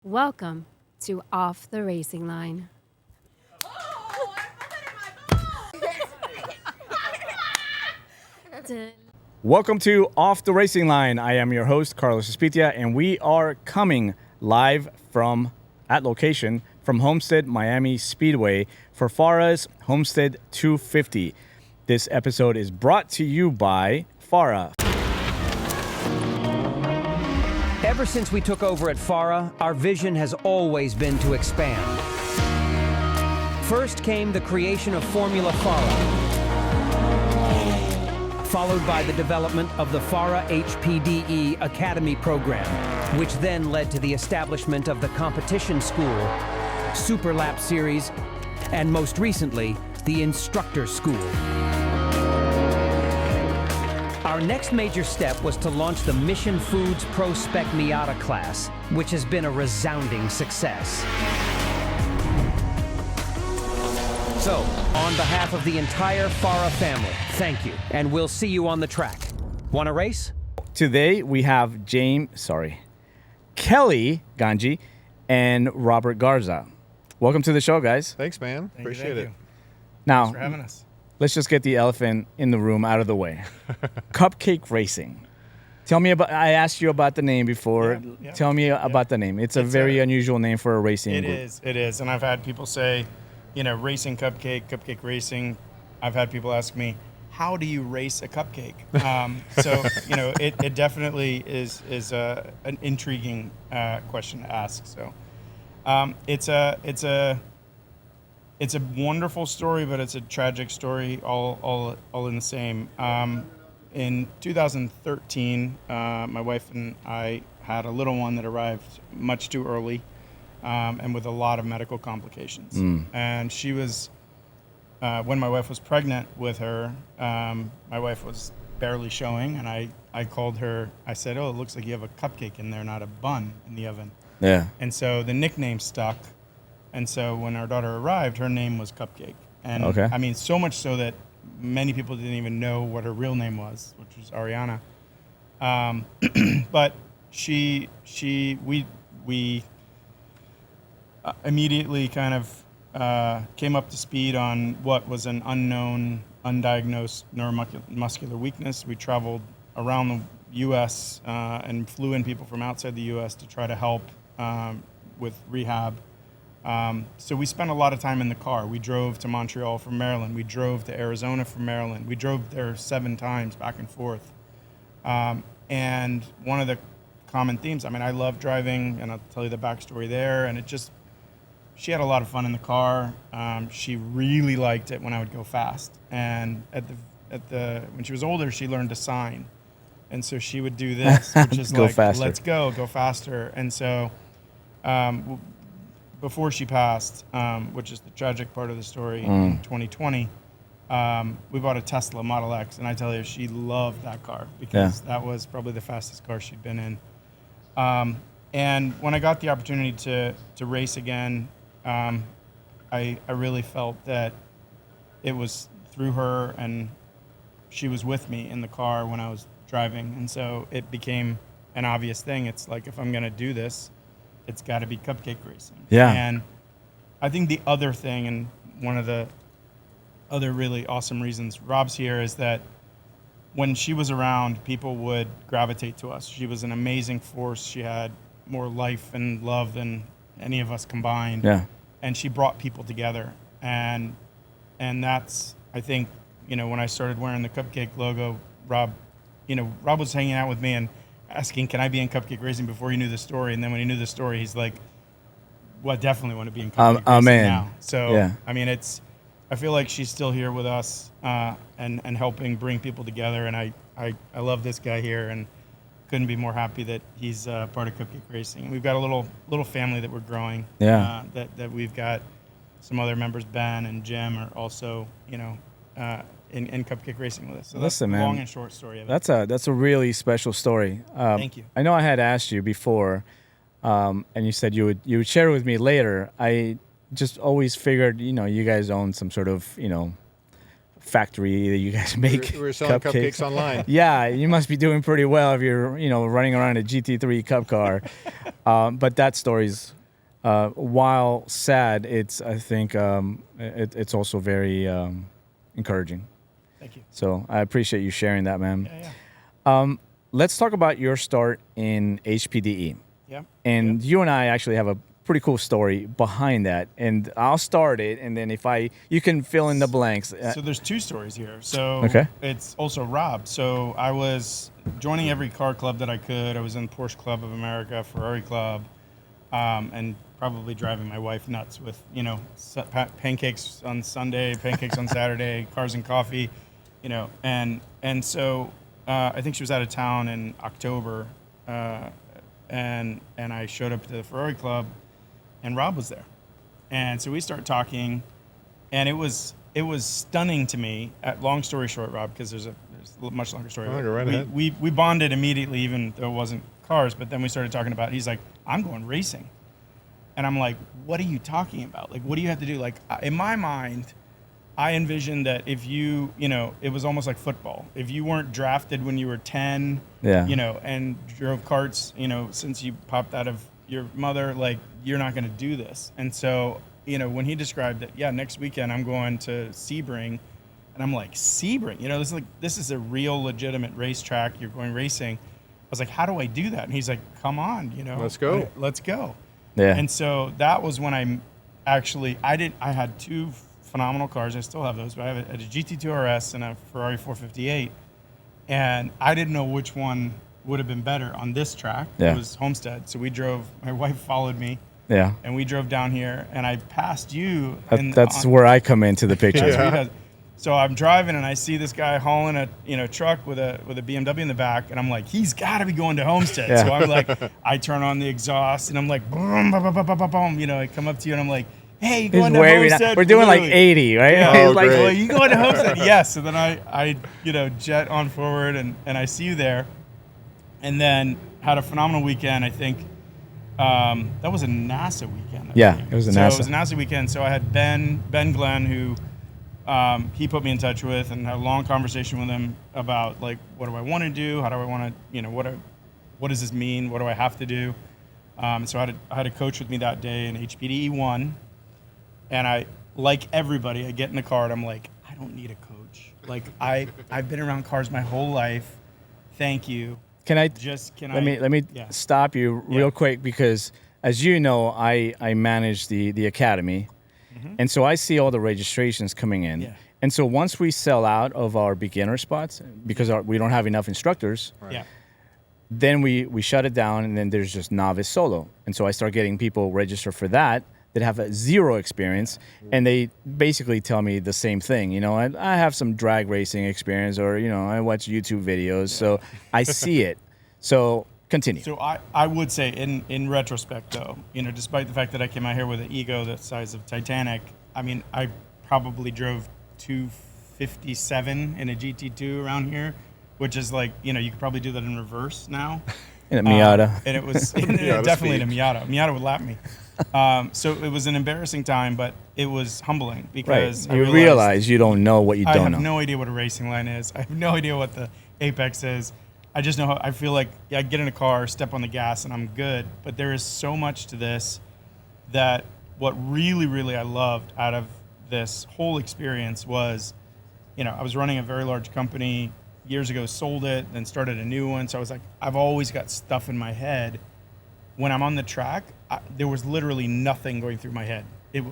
Welcome to Off the Racing Line. Oh, I put that in my ball. Welcome to Off the Racing Line. I am your host, Carlos Espitia, and we are coming live from Homestead-Miami Speedway for FARA's Homestead 250. This episode is brought to you by FARA. Ever since we took over at FARA, our vision has always been to expand. First came the creation of Formula FARA, followed by the development of the FARA HPDE Academy program, which then led to the establishment of the Competition School, Super Lap Series, and most recently, the Instructor School. Our next major step was to launch the Mission Foods Pro Spec Miata class, which has been a resounding success. So, on behalf of the entire FARA family, thank you, and we'll see you on the track. Want to race? Today we have Kelly Ganjei and Robert Garza. Welcome to the show, guys. Thanks, man. Appreciate it. Now, Thanks for having us. Let's just get the elephant in the room out of the way. Cupcake Racing. Tell me about, I asked you about the name before. Yeah. Tell me about the name. It's a very unusual name for a racing group. It is. And I've had people say, racing Cupcake Racing. I've had people ask me, how do you race a cupcake? It definitely is an intriguing question to ask. So it's a wonderful story, but it's a tragic story, all in the same. In 2013, my wife and I had a little one that arrived much too early, and with a lot of medical complications. And she was, when my wife was pregnant with her, my wife was barely showing, and I called her. I said, "Oh, it looks like you have a cupcake in there, not a bun in the oven." Yeah. And so the nickname stuck. And so when our daughter arrived, her name was Cupcake. And okay. I mean, so much so that many people didn't even know what her real name was, which was Ariana. But we immediately kind of came up to speed on what was an unknown, undiagnosed neuromuscular weakness. We traveled around the U.S. And flew in people from outside the U.S. to try to help with rehab. So we spent a lot of time in the car. We drove to Montreal from Maryland. We drove to Arizona from Maryland. We drove there 7 times back and forth. And one of the common themes, I love driving, and I'll tell you the backstory there. And she had a lot of fun in the car. She really liked it when I would go fast. And when she was older, she learned to sign. And so she would do this, which is go like, faster. Let's go faster. And so, before she passed, which is the tragic part of the story, in 2020, we bought a Tesla Model X, and I tell you, she loved that car because that was probably the fastest car she'd been in. And when I got the opportunity to race again, I really felt that it was through her, and she was with me in the car when I was driving, and so it became an obvious thing. It's like, if I'm going to do this, it's got to be Cupcake Racing. Yeah. And I think the other thing, and one of the other really awesome reasons Rob's here, is that when she was around, people would gravitate to us. She was an amazing force. She had more life and love than any of us combined. Yeah. And she brought people together. And that's, I think, when I started wearing the Cupcake logo, Rob was hanging out with me and asking, can I be in Cupcake Racing, before he knew the story. And then when he knew the story, he's like, well, I definitely want to be in Cupcake Racing now. So, yeah. I feel like she's still here with us and helping bring people together. And I love this guy here, and couldn't be more happy that he's part of Cupcake Racing. And we've got a little family that we're growing. Yeah. That we've got some other members, Ben and Jim, are also, in Cupcake Racing with us. So Listen, that's the man, long and short story of it. That's a really special story. Thank you. I know I had asked you before, and you said you would share it with me later. I just always figured, you guys own some sort of, factory that you guys make. We're selling cupcakes online. Yeah, you must be doing pretty well if you're, running around a GT3 Cup car. But that story's while sad, I think it's also very encouraging. Thank you. So I appreciate you sharing that, man. Yeah. Let's talk about your start in HPDE. Yeah. And you and I actually have a pretty cool story behind that. And I'll start it, and then you can fill in the blanks. So there's two stories here. So Okay. it's also Rob. So I was joining every car club that I could. I was in Porsche Club of America, Ferrari Club, and probably driving my wife nuts with, pancakes on Sunday, pancakes on Saturday, cars and coffee, and so I think she was out of town in October, and I showed up to the Ferrari Club, and Rob was there, and so we started talking, and it was stunning to me. Long story short, Rob, because there's a much longer story. Oh, go right ahead. We bonded immediately, even though it wasn't cars, but then we started talking about. He's like, I'm going racing, and I'm like, what are you talking about? Like, what do you have to do? Like, in my mind, I envisioned that if it was almost like football. If you weren't drafted when you were 10, and drove karts, since you popped out of your mother, like, you're not going to do this. And so, when he described that, next weekend I'm going to Sebring, and I'm like, Sebring, this is a real legitimate racetrack. You're going racing. I was like, how do I do that? And he's like, come on, Let's go. Let's go. Yeah. And so that was when I had two phenomenal cars. I still have those, but I have a GT2 RS and a Ferrari 458. And I didn't know which one would have been better on this track. Yeah. It was Homestead. So my wife followed me. Yeah. And we drove down here, and I passed you. That's where I come into the picture. That's what he does. So I'm driving, and I see this guy hauling a truck with a BMW in the back, and I'm like, he's got to be going to Homestead. Yeah. So I'm like, I turn on the exhaust, and I'm like, boom, boom, boom, boom, boom, boom. I come up to you, and I'm like, hey, you going to Homestead? We're doing like Literally. 80, right? Yeah. He's Oh, like, great. Well, you going to Homestead? Yes. So then I jet on forward, and I see you there, and then had a phenomenal weekend. I think that was a NASA weekend. I think. It was a So NASA. it was a NASA weekend. So I had Ben Glenn, who he put me in touch with, and had a long conversation with him about, like, what do I want to do? How do I want to, what does this mean? What do I have to do? So I had a coach with me that day in HPDE 1, and I, like everybody, I get in the car and I'm like, I don't need a coach. Like, I've been around cars my whole life. Thank you. Let me stop you real quick, because as you know, I manage the academy. And so I see all the registrations coming in. Yeah. And so once we sell out of our beginner spots, because we don't have enough instructors, Yeah. then we shut it down, and then there's just novice solo. And so I start getting people registered for that have a zero experience, and they basically tell me the same thing. I have some drag racing experience, or, I watch YouTube videos, so I see it. So continue. So I would say in retrospect, though, despite the fact that I came out here with an ego the size of Titanic, I mean, I probably drove 257 in a GT2 around here, which is like, you could probably do that in reverse now. In a Miata. And it was Miata definitely in a speed. Miata. Miata would lap me. So it was an embarrassing time, but it was humbling, Right. because I You realized realize you don't know what you I don't have know. no idea what a racing line is. I have no idea what the apex is. I just know I feel like I get in a car, step on the gas, and I'm good. But there is so much to this that what really, really I loved out of this whole experience was, I was running a very large company years ago, sold it, then started a new one. So I was like, I've always got stuff in my head. When I'm on the track, there was literally nothing going through my head.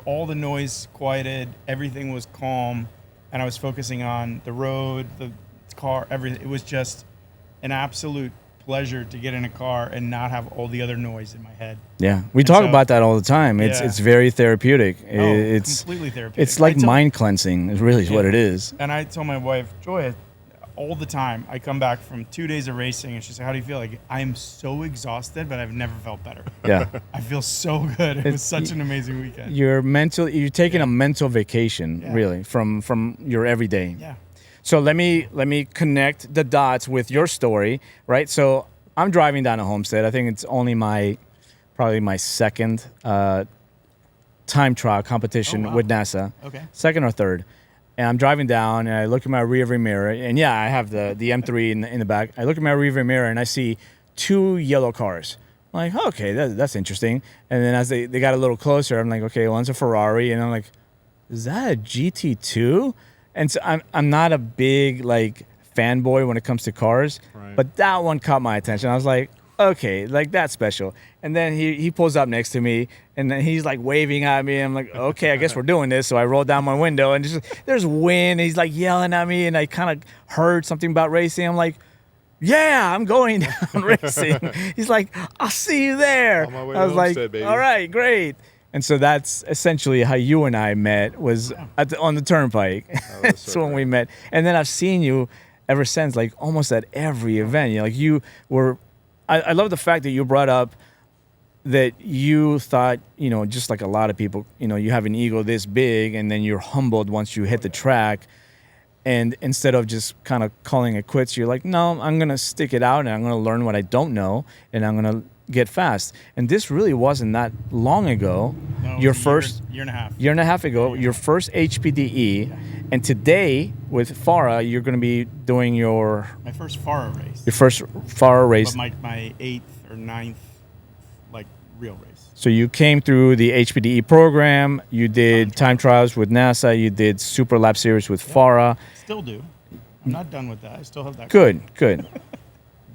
All the noise quieted, everything was calm, and I was focusing on the road, the car, everything. It was just an absolute pleasure to get in a car and not have all the other noise in my head. Yeah, we talk so- about that all the time. It's Yeah. it's very therapeutic. It's completely therapeutic. It's like I tell- mind cleansing. Is really what it is. And I tell my wife, Joy, all the time, I come back from 2 days of racing, and she's like, how do you feel? Like, I am so exhausted, but I've never felt better. Yeah, I feel so good. It was such an amazing weekend. you're taking a mental vacation, Yeah. really, from your everyday. Yeah. So let me connect the dots with your story, right? So I'm driving down to Homestead. I think it's only probably my second time trial competition Oh, wow. with NASA. Okay. Second or third. And I'm driving down, and I look in my rearview mirror, and I have the M3 in the back. I look in my rearview mirror, and I see two yellow cars I'm like, okay, that's interesting. And then as they got a little closer, I'm like, okay, one's a Ferrari, and I'm like, is that a GT2? And so I'm not a big like fanboy when it comes to cars, Right. but that one caught my attention. I was like, okay, like that's special. And then he pulls up next to me, and then he's like waving at me. I'm like, okay, I guess we're doing this. So I rolled down my window, and there's wind. And he's like yelling at me, and I kind of heard something about racing. I'm like, yeah, I'm going down racing. He's like, I'll see you there. On my way I to was like, Homestead, baby. all right, great. And so that's essentially how you and I met, was on the turnpike. That's so when we great. met. And then I've seen you ever since, like almost at every event. You know, like you were. I love the fact that you brought up that you thought, you know, just like a lot of people, you know, you have an ego this big, and then you're humbled once you hit the track. And instead of just kind of calling it quits, you're like, no, I'm going to stick it out, and I'm going to learn what I don't know, and I'm going to get fast. And this really wasn't that long ago. No, it Your was a first year and a half. year and a half ago, your first HPDE. And today with FARA, you're going to be doing your My first FARA race. first FARA race. But my 8th or 9th, like, real race. So you came through the HPDE program, you did time trials with NASA, you did Super Lap Series with FARA. Still do. I'm not done with that. I still have that. Good.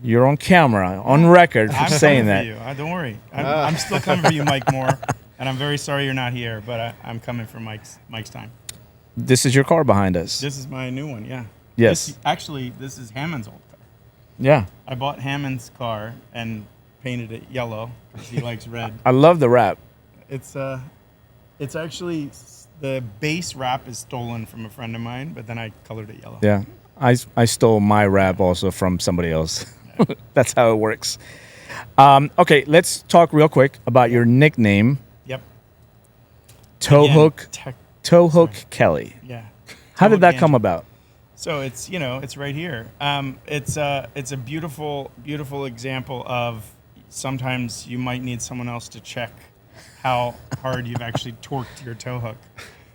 You're on camera, on record for I'm saying coming that. for you. Don't worry. I'm still coming for you, Mike Moore. And I'm very sorry you're not here, but I'm coming for Mike's time. This is your car behind us. This is my new one, yeah. Yes. This is Hammond's old car. Yeah. I bought Hammond's car and painted it yellow because he likes red. I love the wrap. It's actually, the base wrap is stolen from a friend of mine, but then I colored it yellow. Yeah. I stole my wrap also from somebody else. That's how it works. Okay, let's talk real quick about your nickname, Yep. Towhook Again, Towhook Kelly. Yeah. How did that Ganjei. come about? So it's right here. It's a beautiful example of sometimes you might need someone else to check how hard you've actually torqued your tow hook.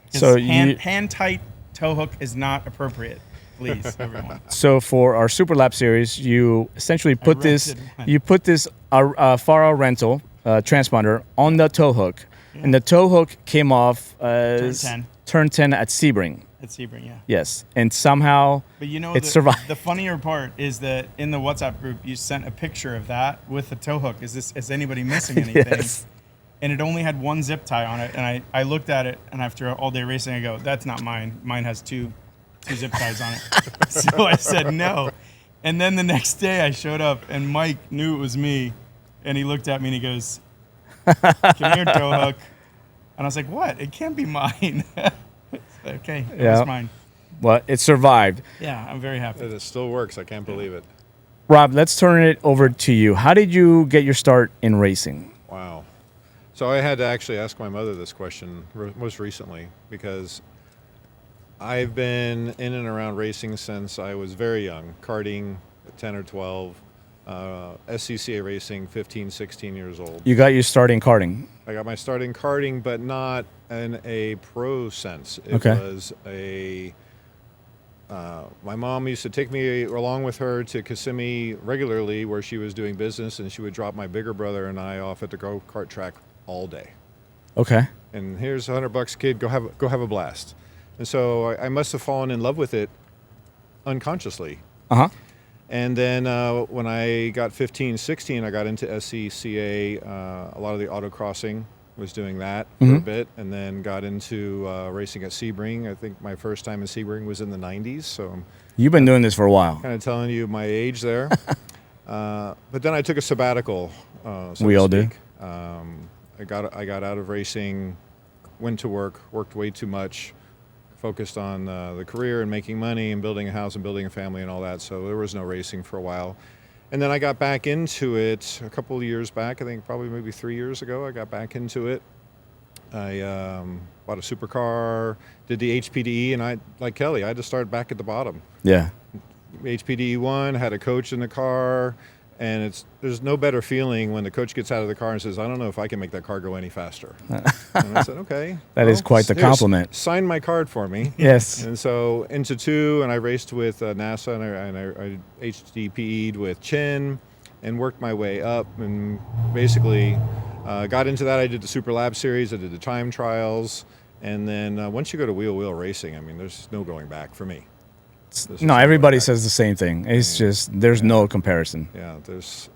So hand tight tow hook is not appropriate. Please, everyone. So for our Super Lap Series, you essentially put this rented one. FARA rental transponder on the tow hook, and the tow hook came off turn 10 at Sebring. At Sebring, yeah. Yes, and somehow But you know, it survived. The funnier part is that in the WhatsApp group, you sent a picture of that with the tow hook. Is anybody missing anything? Yes. And it only had one zip tie on it, and I looked at it, and after all day racing, I go, that's not mine. Mine has two zip ties on it. So I said no. And then the next day I showed up, and Mike knew it was me, and he looked at me and he goes, come here, tow hook. And I was like, what? It can't be mine. Okay, it was mine. Well, it survived. Yeah, I'm very happy. It still works. I can't believe it. Rob, let's turn it over to you. How did you get your start in racing? Wow. So I had to actually ask my mother this question most recently because I've been in and around racing since I was very young, karting at 10 or 12, SCCA racing 15, 16 years old. You got your start in karting. I got my start in karting, but not in a pro sense. It Okay. was my mom used to take me along with her to Kissimmee regularly where she was doing business, and she would drop my bigger brother and I off at the go-kart track all day. Okay. And here's $100, kid, go have a blast. And so I must have fallen in love with it unconsciously. Uh-huh. And then when I got 15, 16, I got into SCCA. A lot of the autocrossing was doing that for a bit, and then got into racing at Sebring. I think my first time in Sebring was in the 90s, so I'm You've been doing this for a while. kind of telling you my age there. But then I took a sabbatical. So We to all do. speak. I got out of racing, went to worked way too much, focused on the career and making money and building a house and building a family and all that. So there was no racing for a while. And then I got back into it a couple of years back. I think probably maybe 3 years ago, I got back into it. I bought a supercar, did the HPDE, and I, like Kelly, I had to start back at the bottom. Yeah. HPDE 1, had a coach in the car, and there's no better feeling when the coach gets out of the car and says, I don't know if I can make that car go any faster. And I said, okay. That is quite the here, compliment. Sign my card for me. Yes. And so into 2, and I raced with NASA, and I HDPE'd with Chin. and worked my way up, and basically got into that. I did the Super Lab Series, I did the time trials, and then once you go to wheel racing, I mean, there's no going back for me. No, everybody says the same thing. It's just there's no comparison. Yeah, there's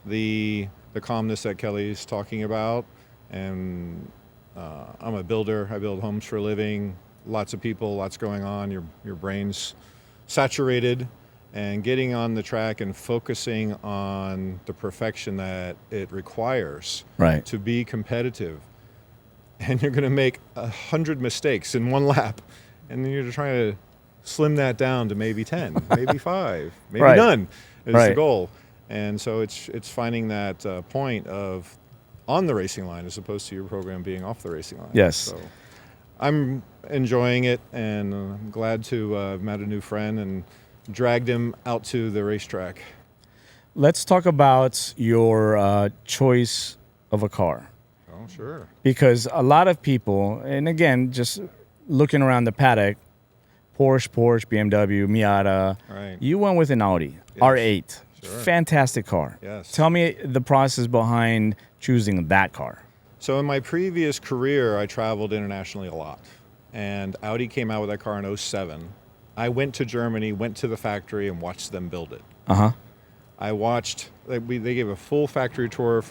the calmness that Kelly's talking about, and I'm a builder. I build homes for a living. Lots of people, lots going on. Your brain's saturated, and getting on the track and focusing on the perfection that it requires to be competitive. And you're going to make 100 mistakes in one lap, and then you're trying to slim that down to maybe 10, maybe 5, maybe none is the goal. And so it's finding that point of on the racing line as opposed to your program being off the racing line. Yes. So I'm enjoying it, and I'm glad to have met a new friend and dragged him out to the racetrack. Let's talk about your choice of a car. Oh, sure. Because a lot of people, and again, just looking around the paddock, Porsche, BMW, Miata. Right. You went with an Audi R8. Sure. Fantastic car. Yes. Tell me the process behind choosing that car. So in my previous career, I traveled internationally a lot. And Audi came out with that car in 07. I went to Germany, went to the factory, and watched them build it. Uh-huh. I watched, they gave a full factory tour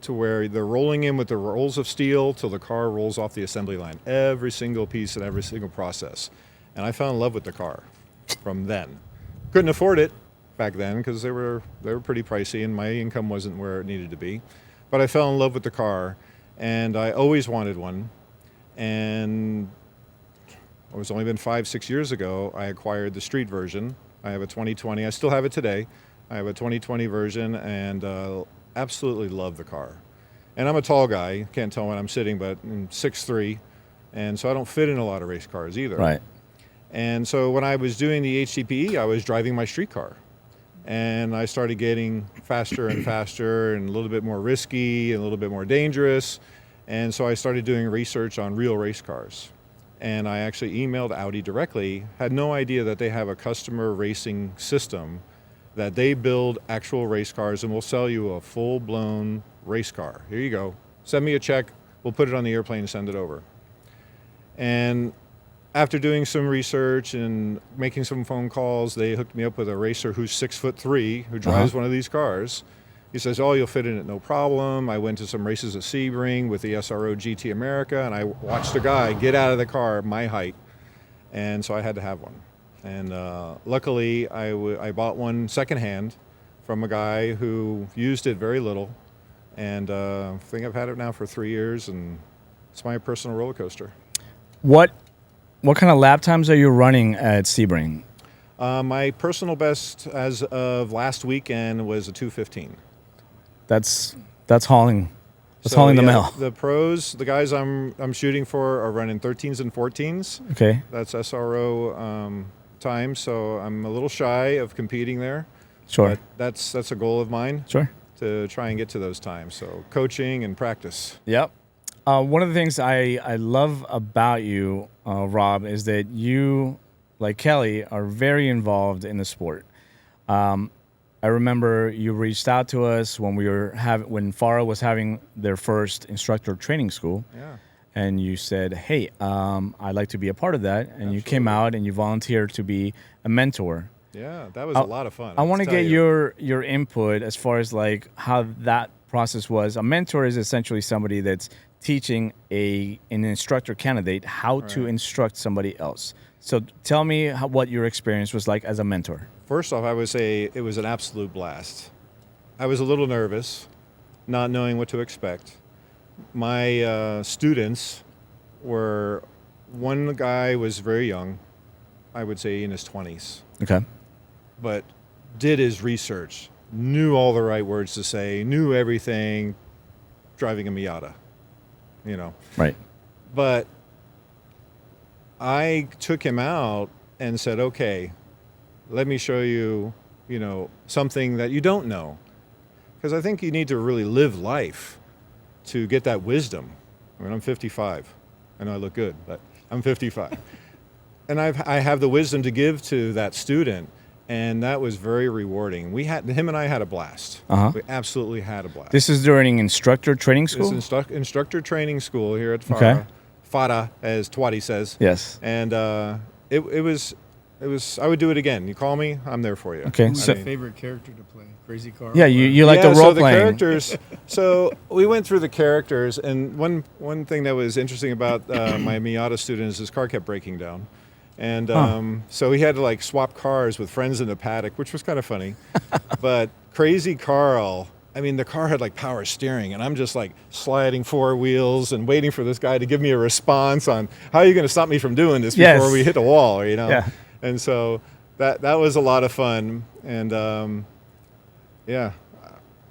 to where they're rolling in with the rolls of steel till the car rolls off the assembly line. Every single piece and every single process. And I fell in love with the car from then. Couldn't afford it back then because they were pretty pricey and my income wasn't where it needed to be. But I fell in love with the car, and I always wanted one. And it was only been 5-6 years ago I acquired the street version. I have a 2020. I still have it today. I have a 2020 version, and absolutely love the car. And I'm a tall guy. Can't tell when I'm sitting, but I'm 6'3", and so I don't fit in a lot of race cars either. Right. And so when I was doing the HCPE, I was driving my street car. And I started getting faster and faster and a little bit more risky and a little bit more dangerous. And so I started doing research on real race cars. And I actually emailed Audi directly, had no idea that they have a customer racing system that they build actual race cars and will sell you a full-blown race car. Here you go. Send me a check. We'll put it on the airplane and send it over. And after doing some research and making some phone calls, they hooked me up with a racer who's 6'3", who drives one of these cars. He says, oh, you'll fit in it no problem. I went to some races at Sebring with the SRO GT America, and I watched a guy get out of the car my height. And so I had to have one. And luckily, I bought one secondhand from a guy who used it very little. And I think I've had it now for 3 years, and it's my personal roller coaster. What kind of lap times are you running at Sebring? My personal best as of last weekend was a 2:15. That's hauling. That's hauling the mail. The pros, the guys I'm shooting for are running 13s and 14s. Okay. That's SRO time, so I'm a little shy of competing there. Sure. But that's a goal of mine. Sure. To try and get to those times. So coaching and practice. Yep. One of the things I love about you, Rob, is that you, like Kelly, are very involved in the sport. I remember you reached out to us when when FARA was having their first instructor training school. Yeah. And you said, hey, I'd like to be a part of that. And Absolutely. You came out and you volunteered to be a mentor. Yeah, that was a lot of fun. I want to get your input as far as like how that process was. A mentor is essentially somebody that's teaching an instructor candidate how to instruct somebody else. So tell me what your experience was like as a mentor. First off, I would say it was an absolute blast. I was a little nervous, not knowing what to expect. My students were, one guy was very young, I would say in his 20s. Okay. But did his research, knew all the right words to say, knew everything, driving a Miata, you know. Right. But I took him out and said, okay, let me show you, you know, something that you don't know. Because I think you need to really live life to get that wisdom. I mean, I'm 55. I know I look good, but I'm 55. And I have the wisdom to give to that student. and that was very rewarding. Him and I had a blast. We absolutely had a blast. This is during instructor training school? This is instructor training school here at FARA. Okay. FARA, as Twadi says. Yes. And it was, I would do it again. You call me, I'm there for you. Okay. Who's So, your favorite character to play? Crazy Carl? yeah, you like Yeah, the so role the playing. characters. So we went through the characters, and one thing that was interesting about my Miata student is his car kept breaking down. And so he had to like swap cars with friends in the paddock, which was kind of funny. But Crazy Carl, I mean, the car had like power steering, and I'm just like sliding four wheels and waiting for this guy to give me a response on how are you going to stop me from doing this Yes. before we hit the wall, you know? Yeah. And so that was a lot of fun. And yeah,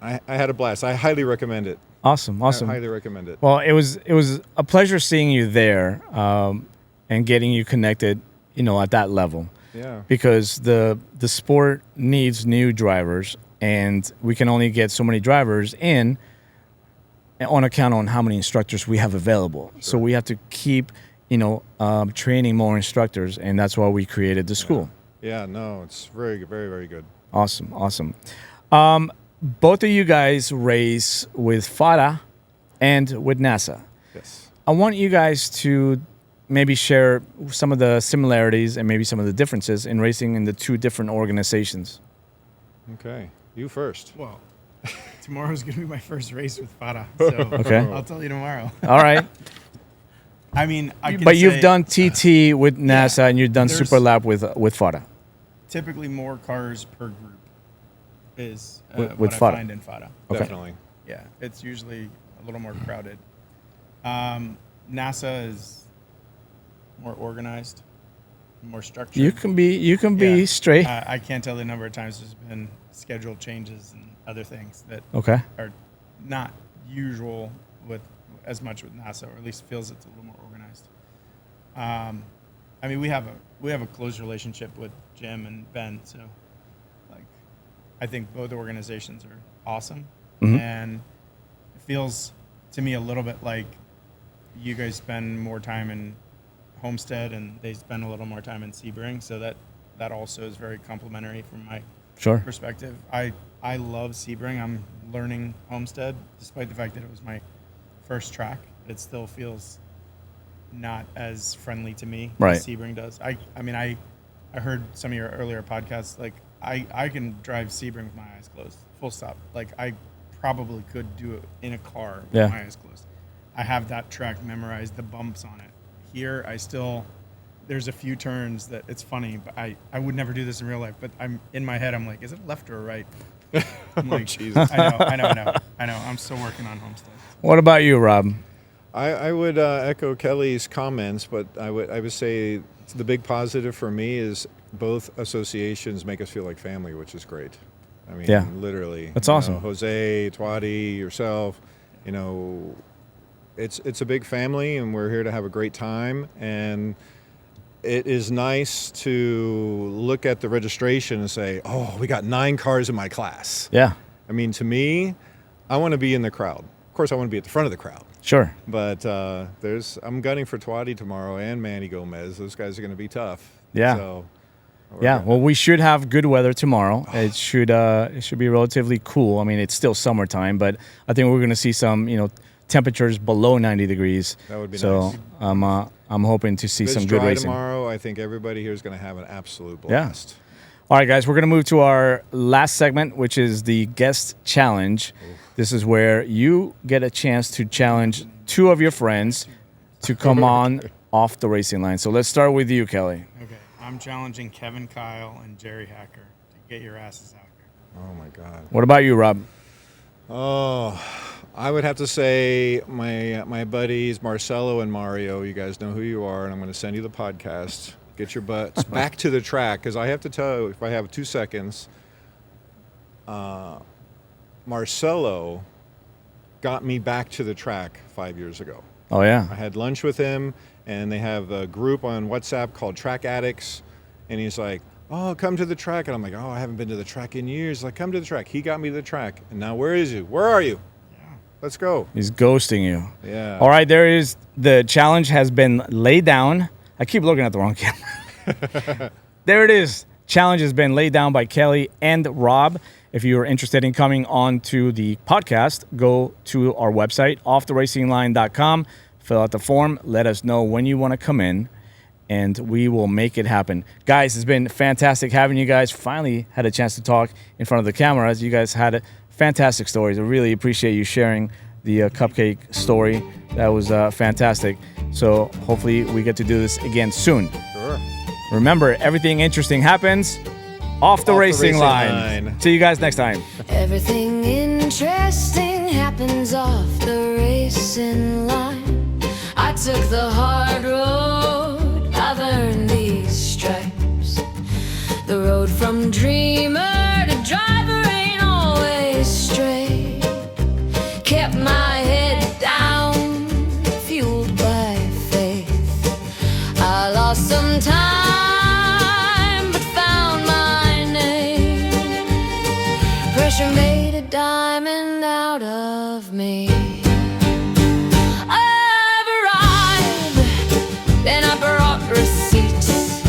I had a blast. I highly recommend it. Awesome. I highly recommend it. Well, it was a pleasure seeing you there and getting you connected, at that level. Yeah. Because the sport needs new drivers, and we can only get so many drivers in on account on how many instructors we have available. Sure. So we have to keep, training more instructors, and that's why we created the school. Yeah, no, it's very, very, very good. Awesome. Both of you guys race with FARA and with NASA. Yes. I want you guys to maybe share some of the similarities and maybe some of the differences in racing in the two different organizations. Okay, you first. Well, tomorrow's going to be my first race with FARA, so Okay. I'll tell you tomorrow. All right. I mean, I can But you've say done TT with NASA and you've done there's- Super Lap with FARA. typically more cars per group is With what FARA. I find in FARA. Okay. Definitely. Yeah, it's usually a little more crowded. NASA is more organized, more structured. You can be Yeah. straight. I can't tell the number of times there's been schedule changes and other things that Okay. are not usual with as much with NASA, or at least feels it's a little more organized. I mean, we have a close relationship with Jim and Ben, so like I think both organizations are awesome, and it feels to me a little bit like you guys spend more time in Homestead and they spend a little more time in Sebring, so that also is very complimentary from my Sure. perspective. I love Sebring. I'm learning Homestead, despite the fact that it was my first track. It still feels not as friendly to me Right. as Sebring does. I mean, I heard some of your earlier podcasts. Like, I can drive Sebring with my eyes closed, full stop. Like, I probably could do it in a car with Yeah. my eyes closed. I have that track memorized, the bumps on it. Here, there's a few turns that it's funny, but I would never do this in real life, but I'm in my head, I'm like, is it left or right? I'm like, Jesus. I know. I'm still working on Homestead. What about you, Rob? I would echo Kelly's comments, but I would say the big positive for me is both associations make us feel like family, which is great. I mean, Yeah. literally. That's You know, awesome. Jose, Twadi, yourself, it's a big family, and we're here to have a great time. And it is nice to look at the registration and say, oh, we got 9 cars in my class. Yeah. I mean, to me, I want to be in the crowd. Of course, I want to be at the front of the crowd. Sure. But I'm gunning for Twadi tomorrow and Manny Gomez. Those guys are going to be tough. Yeah. So, Yeah. Well, we should have good weather tomorrow. It should be relatively cool. I mean, it's still summertime, but I think we're going to see some, temperatures below 90 degrees. That would be so nice. I'm hoping to see This some good dry racing. tomorrow, I think everybody here is going to have an absolute Yeah. blast. All right, guys, we're going to move to our last segment, which is the guest challenge. This is where you get a chance to challenge 2 of your friends to come on off the racing line. So let's start with you, Kelly. Okay, I'm challenging Kevin Kyle and Jerry Hacker to get your asses out here. Oh, my God. What about you, Rob? Oh, I would have to say my buddies Marcelo and Mario. You guys know who you are, and I'm going to send you the podcast. Get your butts back to the track, because I have to tell you, if I have 2 seconds, Marcelo got me back to the track 5 years ago. Oh, yeah. I had lunch with him, and they have a group on WhatsApp called Track Addicts, and he's like, oh, come to the track. And I'm like, oh, I haven't been to the track in years. Like, come to the track. He got me to the track. And now where is he? Where are you? Yeah. Let's go. He's ghosting you. Yeah. All right, the challenge has been laid down. I keep looking at the wrong camera. There it is. challenge has been laid down by Kelly and Rob. If you are interested in coming on to the podcast, go to our website, offtheracinglineline.com, fill out the form, let us know when you want to come in, and we will make it happen. Guys, it's been fantastic having you guys. Finally had a chance to talk in front of the cameras. You guys had fantastic stories. I really appreciate you sharing the Cupcake story. That was fantastic. So hopefully we get to do this again soon. Sure. Remember, everything interesting happens off the racing line. See you guys next time. Everything interesting happens off the racing line. I took the hard road, I've earned these stripes. The road from dreamer to driver ain't always straight. Kept my head down, fueled by faith. I lost some time, but found my name. Pressure made a diamond out of me. I've arrived, then I brought receipts.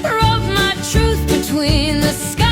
Wrote my truth between the skies.